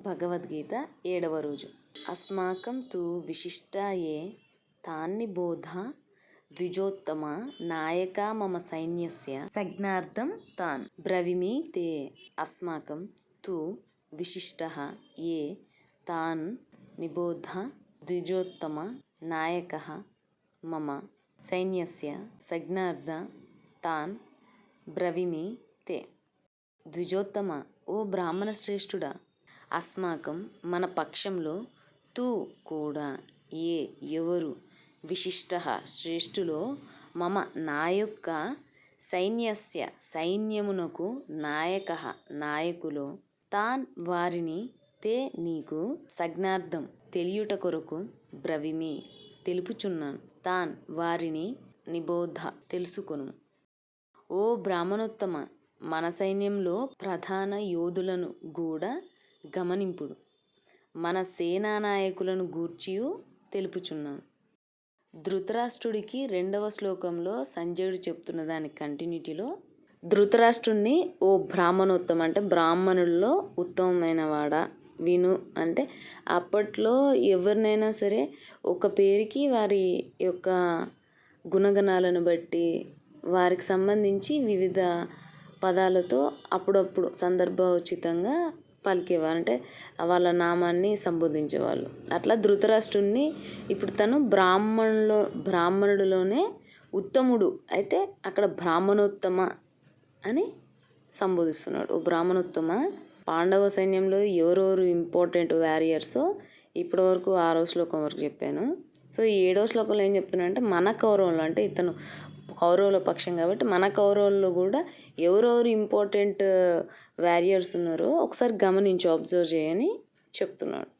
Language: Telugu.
భగవద్గీత 7వ రోజు. అస్మాకం తు విశిష్టా ఏ తాన్నిబోధ ద్విజోత్తమ నాయకా మమ సైన్యస్య సంజ్ఞార్థం తాన్ బ్రవీమి తే. అస్మాకం తు విశిష్టః ఏ తాన్ నిబోధ ద్విజోత్తమ నాయకః మమ సైన్యస్య సంజ్ఞార్థం తాన్ బ్రవీమి తే. ద్విజోత్తమ, ఓ బ్రాహ్మణ శ్రేష్ఠుడా, అస్మాకం మన పక్షంలో, తు కూడా, ఏ ఎవరు, విశిష్ట శ్రేష్ఠులో, మమ నా యొక్క, సైన్యస్య సైన్యమునకు, నాయక నాయకులో, తాన్ వారిని, తే నీకు, సంజ్ఞార్థం తెలియుట కొరకు, బ్రవీమి తెలుపుచున్నాను, తాన్ వారిని, నిబోధ తెలుసుకొను. ఓ బ్రాహ్మణోత్తమ, మన సైన్యంలో ప్రధాన యోధులను కూడా గమనింపుడు, మన సేనానాయకులను గూర్చియు తెలుపుచున్నాను. ధృతరాష్ట్రుడికి 2వ శ్లోకంలో సంజయుడు చెప్తున్న దాని కంటిన్యూటీలో ధృతరాష్ట్రుడిని, ఓ బ్రాహ్మణోత్తమ అంటే బ్రాహ్మణుల్లో ఉత్తమమైన వాడా విను అంటే, అప్పట్లో ఎవరినైనా సరే ఒక పేరుకి వారి యొక్క గుణగణాలను బట్టి వారికి సంబంధించి వివిధ పదాలతో అప్పుడప్పుడు సందర్భోచితంగా పలికేవారు, అంటే వాళ్ళ నామాన్ని సంబోధించేవాళ్ళు. అట్లా ధృతరాష్ట్రుడిని ఇప్పుడు తను బ్రాహ్మణుడిలోనే ఉత్తముడు అయితే అక్కడ బ్రాహ్మణోత్తమ అని సంబోధిస్తున్నాడు. ఓ బ్రాహ్మణోత్తమ, పాండవ సైన్యంలో ఎవరెవరు ఇంపార్టెంట్ వారియర్సో ఇప్పటివరకు 6వ శ్లోకం వరకు చెప్పాను. సో ఈ 7వ శ్లోకంలో ఏం చెప్తున్నా అంటే, మన కౌరవులు అంటే ఇతను కౌరవుల పక్షం కాబట్టి మన కౌరవుల్లో కూడా ఎవరెవరు ఇంపార్టెంట్ వారియర్స్ ఉన్నారో ఒకసారి గమనించు, అబ్జర్వ్ చేయని చెప్తున్నాడు.